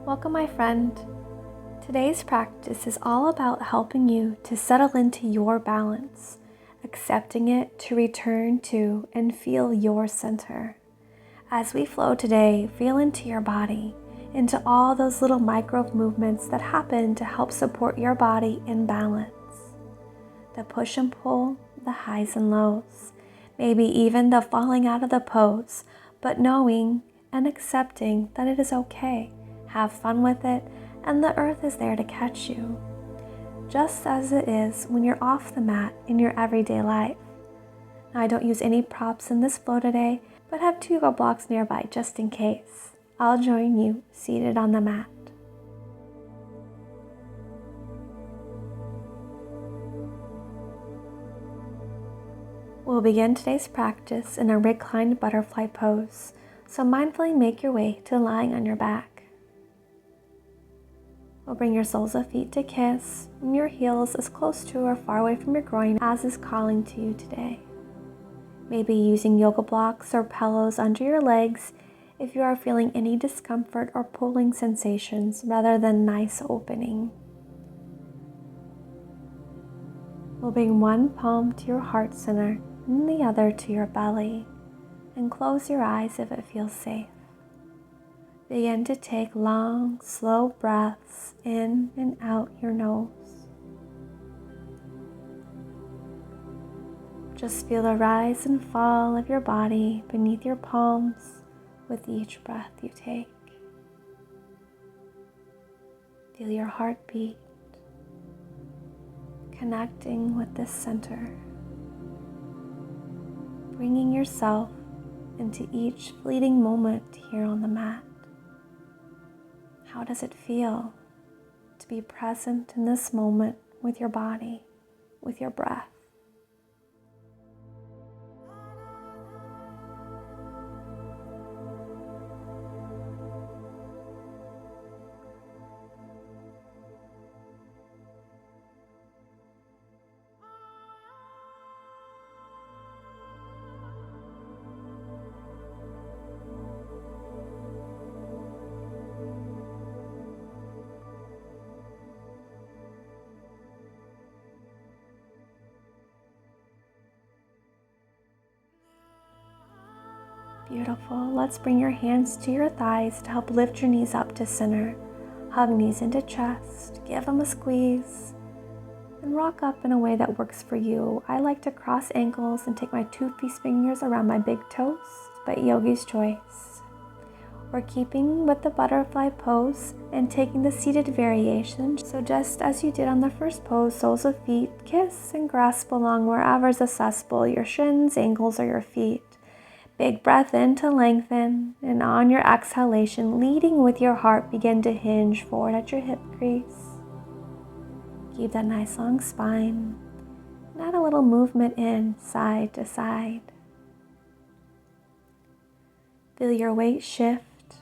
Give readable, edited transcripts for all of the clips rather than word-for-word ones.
Welcome, my friend. Today's practice is all about helping you to settle into your balance, accepting it to return to and feel your center. As we flow today, feel into your body, into all those little micro movements that happen to help support your body in balance. The push and pull, the highs and lows, maybe even the falling out of the pose, but knowing and accepting that it is okay. Have fun with it, and the earth is there to catch you, just as it is when you're off the mat in your everyday life. Now, I don't use any props in this flow today, but have 2 yoga blocks nearby just in case. I'll join you seated on the mat. We'll begin today's practice in a reclined butterfly pose, so mindfully make your way to lying on your back. We'll bring your soles of feet to kiss, and your heels as close to or far away from your groin as is calling to you today. Maybe using yoga blocks or pillows under your legs if you are feeling any discomfort or pulling sensations rather than nice opening. We'll bring one palm to your heart center and the other to your belly, and close your eyes if it feels safe. Begin to take long, slow breaths in and out your nose. Just feel the rise and fall of your body beneath your palms with each breath you take. Feel your heartbeat connecting with this center, bringing yourself into each fleeting moment here on the mat. How does it feel to be present in this moment with your body, with your breath? Beautiful. Let's bring your hands to your thighs to help lift your knees up to center. Hug knees into chest, give them a squeeze, and rock up in a way that works for you. I like to cross ankles and take my 2 fingers around my big toes, but yogi's choice. We're keeping with the butterfly pose and taking the seated variation. So just as you did on the first pose, soles of feet kiss and grasp along wherever is accessible, your shins, ankles, or your feet. Big breath in to lengthen, and on your exhalation, leading with your heart, begin to hinge forward at your hip crease. Keep that nice long spine, and add a little movement in side to side. Feel your weight shift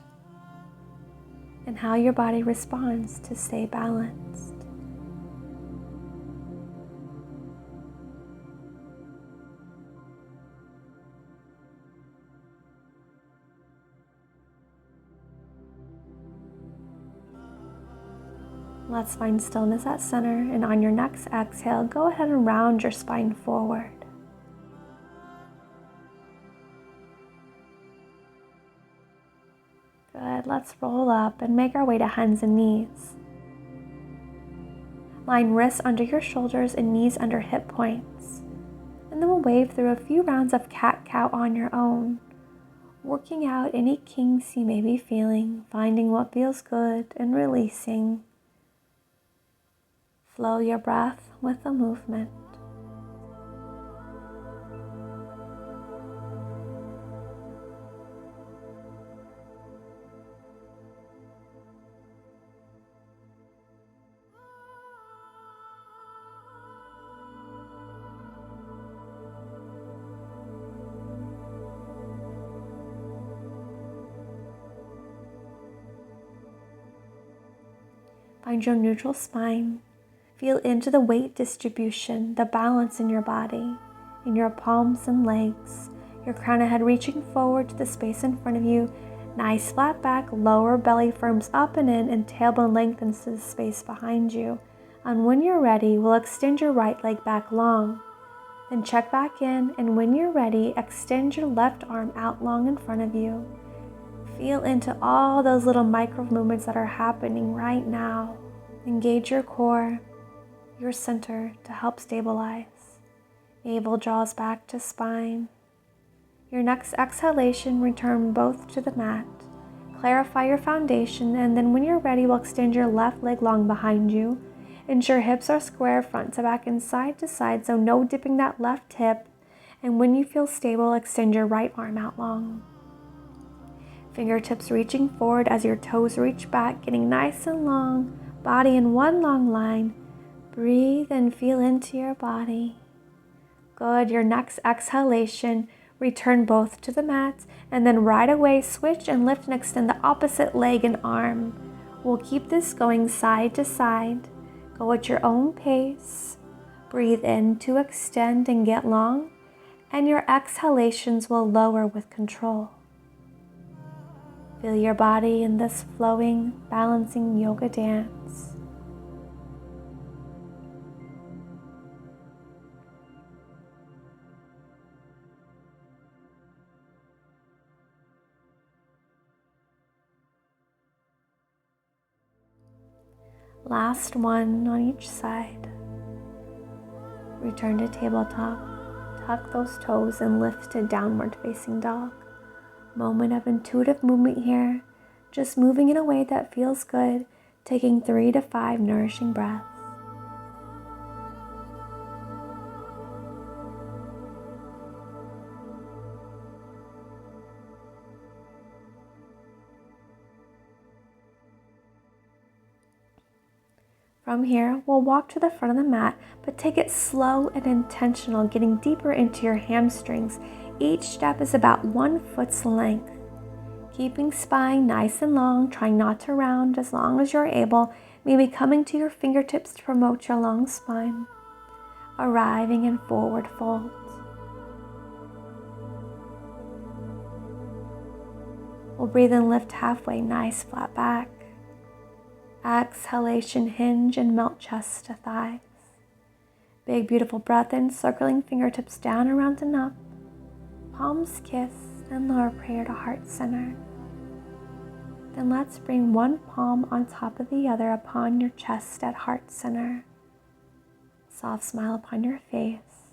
and how your body responds to stay balanced. Let's find stillness at center, and on your next exhale, go ahead and round your spine forward. Good, let's roll up and make our way to hands and knees. Line wrists under your shoulders and knees under hip points. And then we'll wave through a few rounds of cat-cow on your own, working out any kinks you may be feeling, finding what feels good and releasing. Flow your breath with the movement. Find your neutral spine. Feel into the weight distribution, the balance in your body, in your palms and legs, your crown of head reaching forward to the space in front of you, Nice flat back, lower belly firms up and in, and tailbone lengthens to the space behind you. And when you're ready, we'll extend your right leg back long. Then check back in, and when you're ready, extend your left arm out long in front of you. Feel into all those little micro movements that are happening right now. Engage your core, your center to help stabilize. Navel draws back to spine. Your next exhalation, return both to the mat. Clarify your foundation, and then when you're ready, we'll extend your left leg long behind you. Ensure hips are square front to back and side to side, so no dipping that left hip. And when you feel stable, extend your right arm out long. Fingertips reaching forward as your toes reach back, getting nice and long, body in one long line. Breathe and feel into your body. Good. Your next exhalation, return both to the mat, and then right away switch and lift and extend the opposite leg and arm. We'll keep this going side to side. Go at your own pace. Breathe in to extend and get long, and your exhalations will lower with control. Feel your body in this flowing, balancing yoga dance. Last one on each side. Return to tabletop. Tuck those toes and lift to downward facing dog. Moment of intuitive movement here, just moving in a way that feels good, taking 3 to 5 nourishing breaths. From here, we'll walk to the front of the mat, but take it slow and intentional, getting deeper into your hamstrings. Each step is about 1 foot's length. Keeping spine nice and long, trying not to round as long as you're able, maybe coming to your fingertips to promote your long spine. Arriving in forward fold. We'll breathe and lift halfway, nice flat back. Exhalation, hinge and melt chest to thighs. Big beautiful breath in, circling fingertips down, around and up. Palms kiss and lower prayer to heart center. Then let's bring one palm on top of the other upon your chest at heart center. Soft smile upon your face.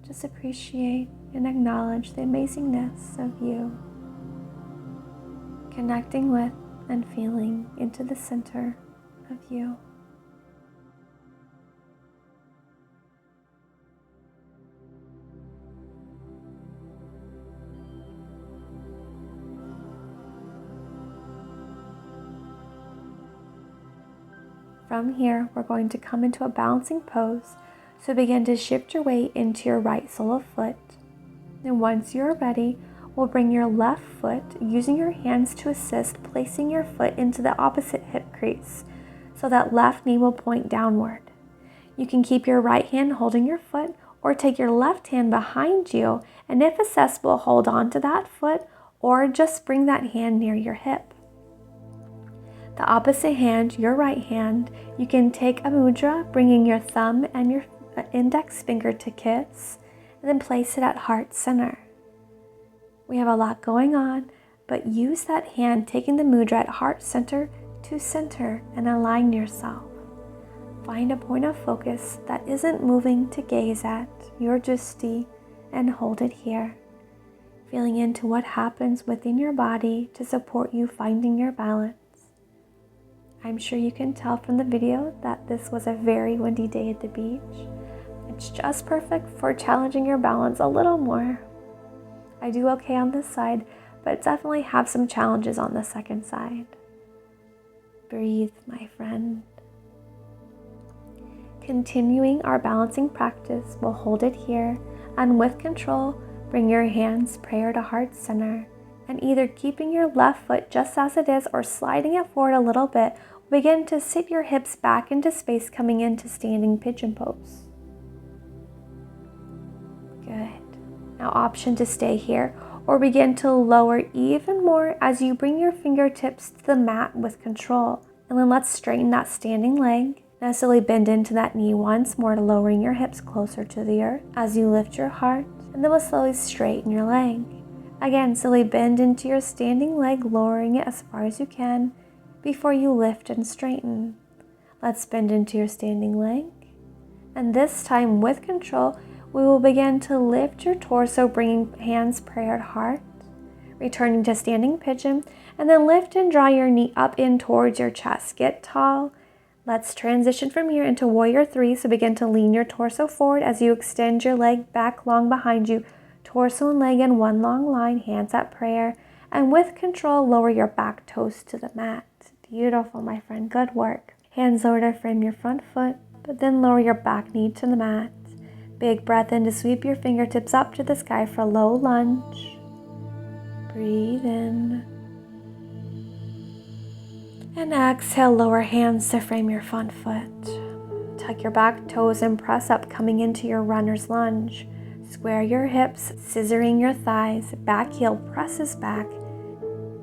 Just appreciate and acknowledge the amazingness of you. Connecting with and feeling into the center of you. From here, we're going to come into a balancing pose, so begin to shift your weight into your right sole of foot. And once you're ready, we'll bring your left foot, using your hands to assist, placing your foot into the opposite hip crease, so that left knee will point downward. You can keep your right hand holding your foot, or take your left hand behind you, and if accessible, hold on to that foot, or just bring that hand near your hip. The opposite hand, your right hand, you can take a mudra, bringing your thumb and your index finger to kiss, and then place it at heart center. We have a lot going on, but use that hand, taking the mudra at heart center to center and align yourself. Find a point of focus that isn't moving to gaze at, your drishti, and hold it here. Feeling into what happens within your body to support you finding your balance. I'm sure you can tell from the video that this was a very windy day at the beach. It's just perfect for challenging your balance a little more. I do okay on this side, but definitely have some challenges on the second side. Breathe, my friend. Continuing our balancing practice, we'll hold it here, and with control, bring your hands prayer to heart center, and either keeping your left foot just as it is or sliding it forward a little bit, begin to sit your hips back into space, coming into standing pigeon pose. Good. Now option to stay here, or begin to lower even more as you bring your fingertips to the mat with control. And then let's straighten that standing leg. Now slowly bend into that knee once more, lowering your hips closer to the earth as you lift your heart. And then we'll slowly straighten your leg. Again, slowly bend into your standing leg, lowering it as far as you can before you lift and straighten. Let's bend into your standing leg. And this time with control, we will begin to lift your torso, bringing hands prayer at heart, returning to standing pigeon, and then lift and draw your knee up in towards your chest. Get tall. Let's transition from here into warrior 3. So begin to lean your torso forward as you extend your leg back long behind you, torso and leg in one long line, hands at prayer, and with control, lower your back toes to the mat. Beautiful, my friend, good work. Hands lower to frame your front foot, but then lower your back knee to the mat. Big breath in to sweep your fingertips up to the sky for a low lunge. Breathe in. And exhale, lower hands to frame your front foot. Tuck your back toes and press up, coming into your runner's lunge. Square your hips, scissoring your thighs, back heel presses back.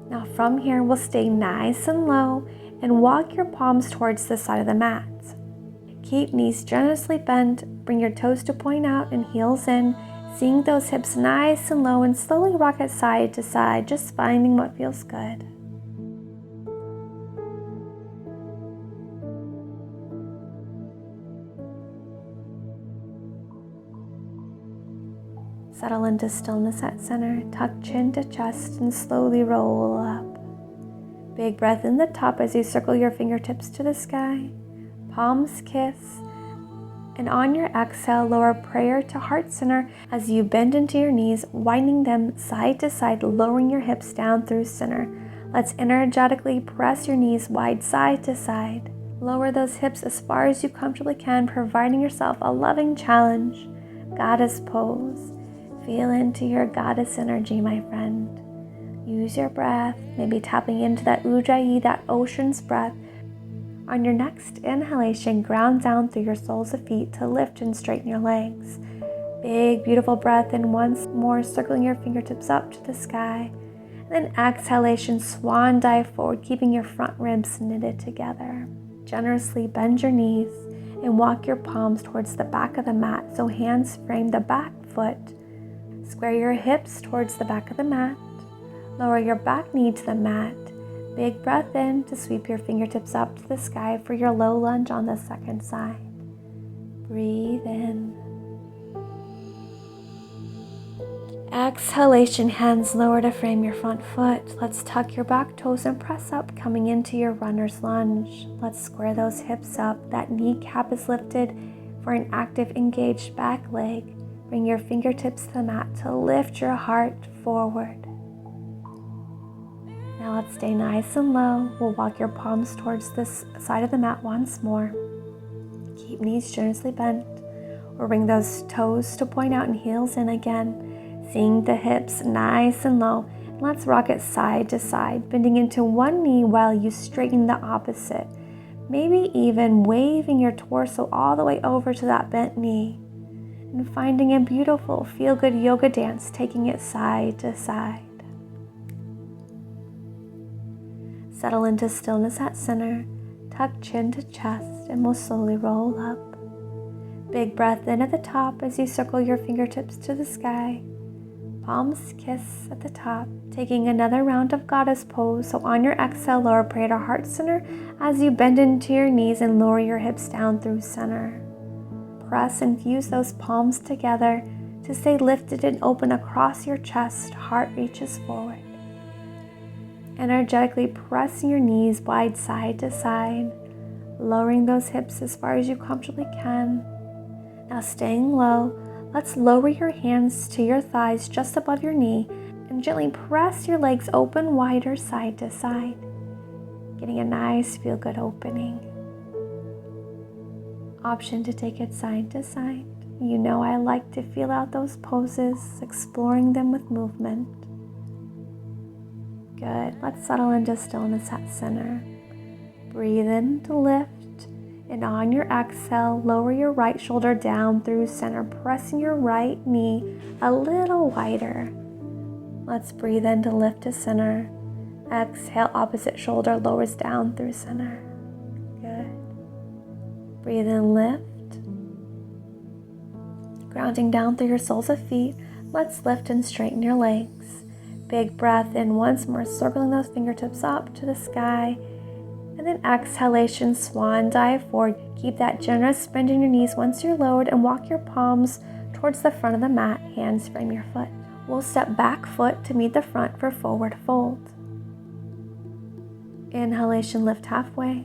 Now from here, we'll stay nice and low and walk your palms towards the side of the mat. Keep knees generously bent, bring your toes to point out and heels in, seeing those hips nice and low, and slowly rock it side to side, just finding what feels good. Settle into stillness at center, tuck chin to chest, and slowly roll up. Big breath in the top as you circle your fingertips to the sky, palms kiss, and on your exhale, lower prayer to heart center as you bend into your knees, winding them side to side, lowering your hips down through center. Let's energetically press your knees wide side to side. Lower those hips as far as you comfortably can, providing yourself a loving challenge. Goddess pose. Feel into your goddess energy, my friend. Use your breath, maybe tapping into that ujjayi, that ocean's breath. On your next inhalation, ground down through your soles of feet to lift and straighten your legs. Big, beautiful breath in once more, circling your fingertips up to the sky. And then exhalation, swan dive forward, keeping your front ribs knitted together. Generously bend your knees and walk your palms towards the back of the mat, so hands frame the back foot. Square your hips towards the back of the mat. Lower your back knee to the mat. Big breath in to sweep your fingertips up to the sky for your low lunge on the second side. Breathe in. Exhalation, hands lower to frame your front foot. Let's tuck your back toes and press up, coming into your runner's lunge. Let's square those hips up. That kneecap is lifted for an active, engaged back leg. Bring your fingertips to the mat to lift your heart forward. Now let's stay nice and low. We'll walk your palms towards this side of the mat once more. Keep knees generously bent, or bring those toes to point out and heels in again. Seeing the hips nice and low. And let's rock it side to side, bending into one knee while you straighten the opposite. Maybe even waving your torso all the way over to that bent knee. And finding a beautiful feel-good yoga dance, taking it side to side. Settle into stillness at center, tuck chin to chest, and we'll slowly roll up. Big breath in at the top as you circle your fingertips to the sky. Palms kiss at the top, taking another round of goddess pose. So on your exhale, lower prayer to heart center as you bend into your knees and lower your hips down through center. Press and fuse those palms together to stay lifted and open across your chest. Heart reaches forward. Energetically pressing your knees wide side to side, lowering those hips as far as you comfortably can. Now staying low, let's lower your hands to your thighs just above your knee and gently press your legs open wider side to side, getting a nice feel-good opening. Option to take it side to side. You know I like to feel out those poses, exploring them with movement. Good. Let's settle into stillness at center. Breathe in to lift, and on your exhale, lower your right shoulder down through center, pressing your right knee a little wider. Let's breathe in to lift to center. Exhale, opposite shoulder lowers down through center. Good. Breathe in, lift. Grounding down through your soles of feet, let's lift and straighten your legs. Big breath in once more, circling those fingertips up to the sky. And then exhalation, swan dive forward. Keep that generous bend in your knees once you're lowered, and walk your palms towards the front of the mat, hands frame your foot. We'll step back foot to meet the front for forward fold. Inhalation, lift halfway.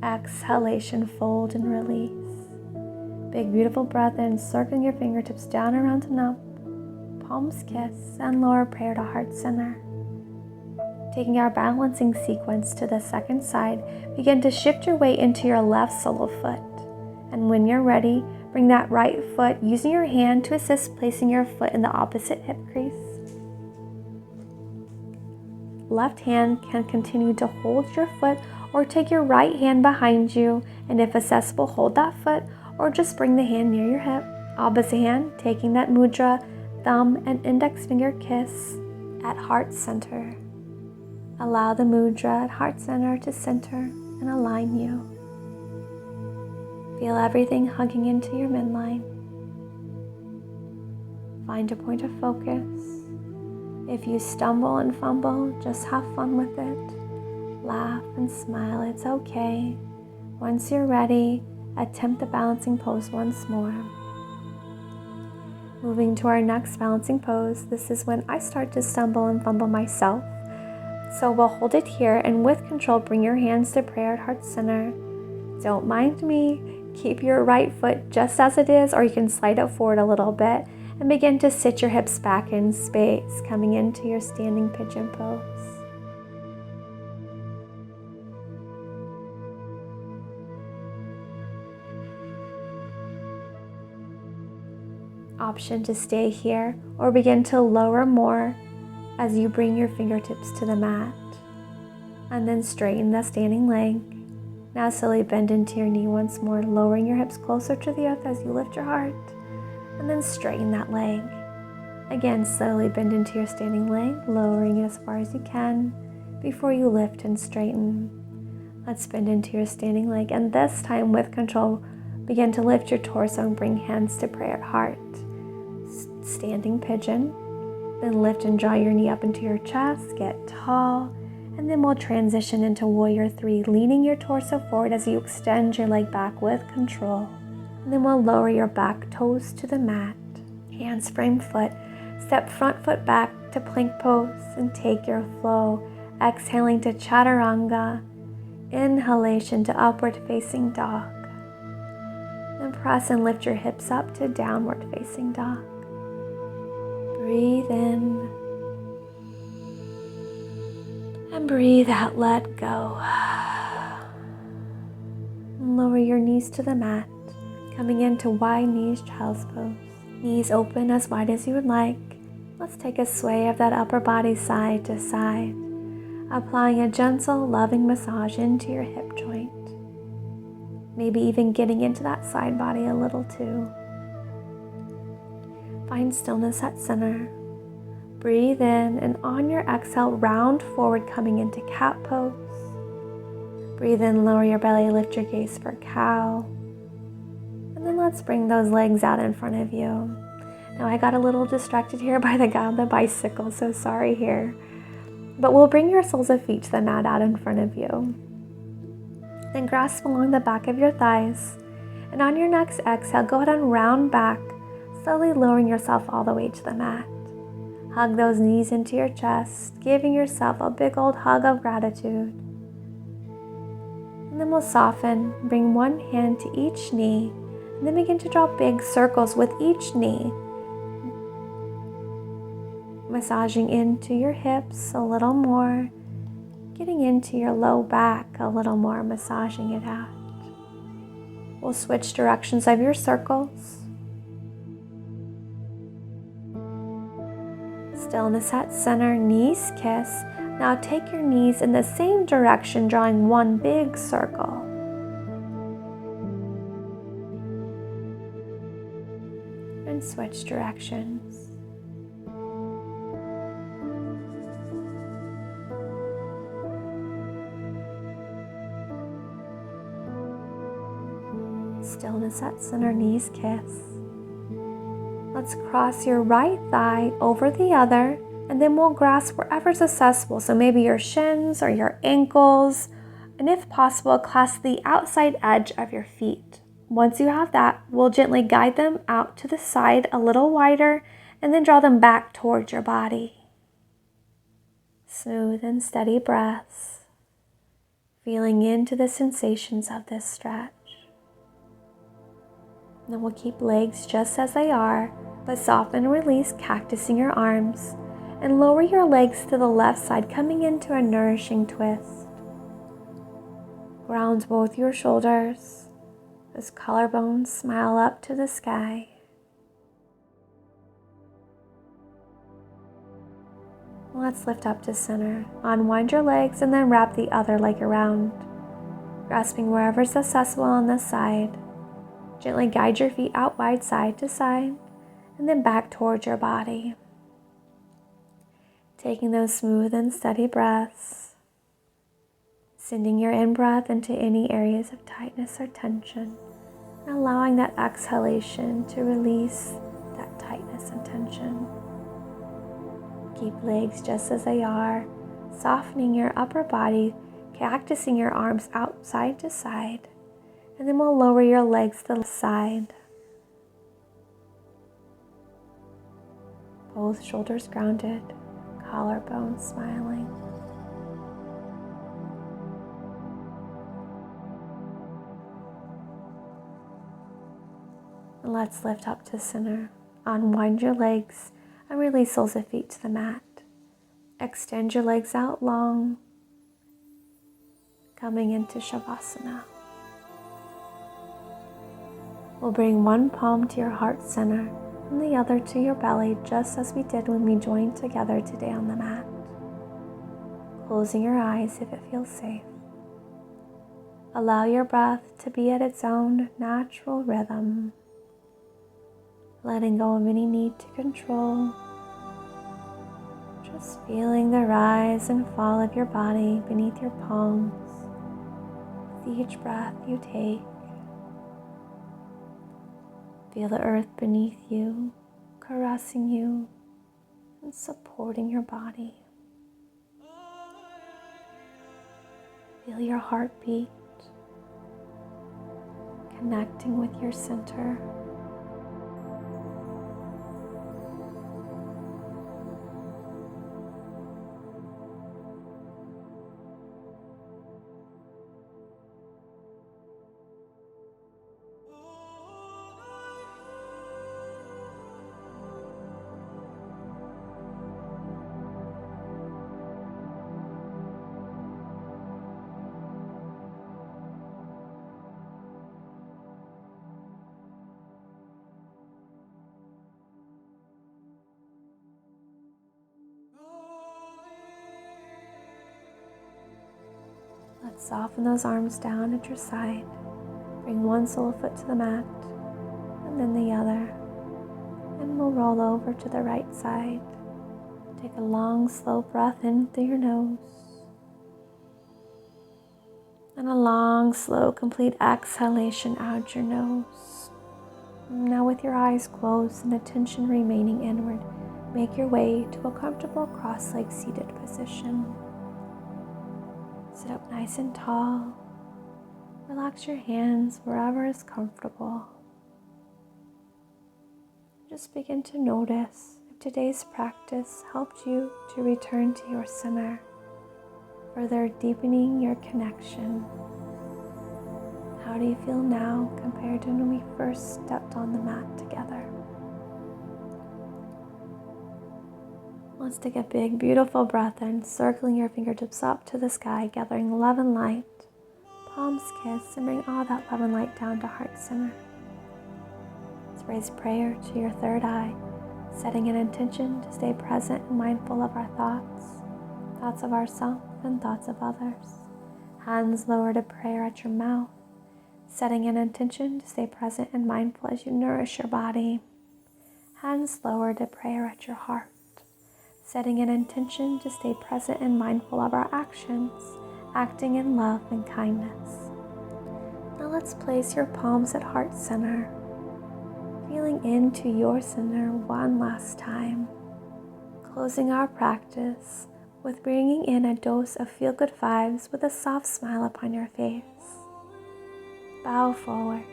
Exhalation, fold and release. Big beautiful breath in, circling your fingertips down, around and up. Palms kiss, and lower prayer to heart center. Taking our balancing sequence to the second side, begin to shift your weight into your left sole foot. And when you're ready, bring that right foot using your hand to assist placing your foot in the opposite hip crease. Left hand can continue to hold your foot, or take your right hand behind you, and if accessible, hold that foot, or just bring the hand near your hip. Opposite hand, taking that mudra, thumb and index finger kiss at heart center. Allow the mudra at heart center to center and align you. Feel everything hugging into your midline. Find a point of focus. If you stumble and fumble, just have fun with it. Laugh and smile, it's okay. Once you're ready, attempt the balancing pose once more. Moving to our next balancing pose, this is when I start to stumble and fumble myself. So we'll hold it here, and with control, bring your hands to prayer at heart center. Don't mind me. Keep your right foot just as it is, or you can slide it forward a little bit and begin to sit your hips back in space, coming into your standing pigeon pose. Option to stay here or begin to lower more as you bring your fingertips to the mat. And then straighten the standing leg. Now slowly bend into your knee once more, lowering your hips closer to the earth as you lift your heart. And then straighten that leg. Again, slowly bend into your standing leg, lowering it as far as you can before you lift and straighten. Let's bend into your standing leg, and this time with control, begin to lift your torso and bring hands to prayer at heart. Standing pigeon. Then lift and draw your knee up into your chest, get tall, and then we'll transition into warrior 3, leaning your torso forward as you extend your leg back with control. And then we'll lower your back toes to the mat, hands frame foot, step front foot back to plank pose and take your flow, exhaling to chaturanga, inhalation to upward facing dog. Then press and lift your hips up to downward facing dog. Breathe in and breathe out, let go. Lower your knees to the mat, coming into wide knees, child's pose. Knees open as wide as you would like. Let's take a sway of that upper body side to side, applying a gentle, loving massage into your hip joint. Maybe even getting into that side body a little too. Find stillness at center. Breathe in, and on your exhale, round forward, coming into cat pose. Breathe in, lower your belly, lift your gaze for cow. And then let's bring those legs out in front of you. Now I got a little distracted here by the guy on the bicycle, so sorry here. But we'll bring your soles of feet to the mat out in front of you. Then grasp along the back of your thighs. And on your next exhale, go ahead and round back, slowly lowering yourself all the way to the mat. Hug those knees into your chest, giving yourself a big old hug of gratitude. And then we'll soften, bring one hand to each knee, and then begin to draw big circles with each knee. Massaging into your hips a little more, getting into your low back a little more, massaging it out. We'll switch directions of your circles. Stillness at center, knees kiss. Now take your knees in the same direction, drawing one big circle. And switch directions. stillness at center, knees kiss. Let's cross your right thigh over the other, and then we'll grasp wherever's accessible. So maybe your shins or your ankles, and if possible, clasp the outside edge of your feet. Once you have that, we'll gently guide them out to the side a little wider, and then draw them back towards your body. Smooth and steady breaths, feeling into the sensations of this stretch. Then we'll keep legs just as they are, but soften and release, cactusing your arms, and lower your legs to the left side, coming into a nourishing twist. Ground both your shoulders, those collarbones smile up to the sky. Let's lift up to center. Unwind your legs and then wrap the other leg around, grasping wherever's accessible on this side. Gently guide your feet out wide, side to side, and then back towards your body. Taking those smooth and steady breaths, sending your in-breath into any areas of tightness or tension, and allowing that exhalation to release that tightness and tension. Keep legs just as they are, softening your upper body, cactusing your arms out side to side, and then we'll lower your legs to the side. Both shoulders grounded, collarbone smiling. And let's lift up to center. Unwind your legs and release soles of feet to the mat. Extend your legs out long, coming into Shavasana. We'll bring one palm to your heart center and the other to your belly, just as we did when we joined together today on the mat. Closing your eyes if it feels safe. Allow your breath to be at its own natural rhythm, letting go of any need to control. Just feeling the rise and fall of your body beneath your palms with each breath you take. Feel the earth beneath you, caressing you and supporting your body. Feel your heartbeat, connecting with your center. Let's soften those arms down at your side. Bring one sole foot to the mat and then the other. And we'll roll over to the right side. Take a long, slow breath in through your nose. And a long, slow, complete exhalation out your nose. Now with your eyes closed and attention remaining inward, make your way to a comfortable cross-legged seated position. Sit up nice and tall. Relax your hands wherever is comfortable. Just begin to notice if today's practice helped you to return to your center, further deepening your connection. How do you feel now compared to when we first stepped on the mat together? Let's take a big, beautiful breath in, circling your fingertips up to the sky, gathering love and light. Palms kiss and bring all that love and light down to heart center. Let's raise prayer to your third eye, setting an intention to stay present and mindful of our thoughts, thoughts of ourselves and thoughts of others. Hands lowered to prayer at your mouth, setting an intention to stay present and mindful as you nourish your body. Hands lowered to prayer at your heart, setting an intention to stay present and mindful of our actions, acting in love and kindness. Now let's place your palms at heart center, feeling into your center one last time. Closing our practice with bringing in a dose of feel-good vibes with a soft smile upon your face. Bow forward,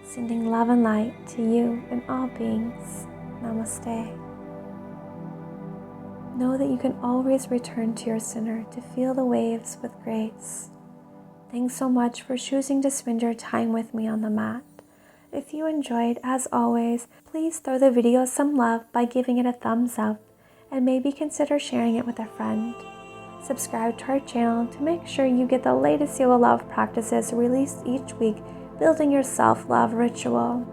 sending love and light to you and all beings. Namaste. Know that you can always return to your center to feel the waves with grace. Thanks so much for choosing to spend your time with me on the mat. If you enjoyed, as always, please throw the video some love by giving it a thumbs up and maybe consider sharing it with a friend. Subscribe to our channel to make sure you get the latest yoga love practices released each week, building your self-love ritual.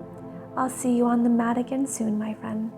I'll see you on the mat again soon, my friend.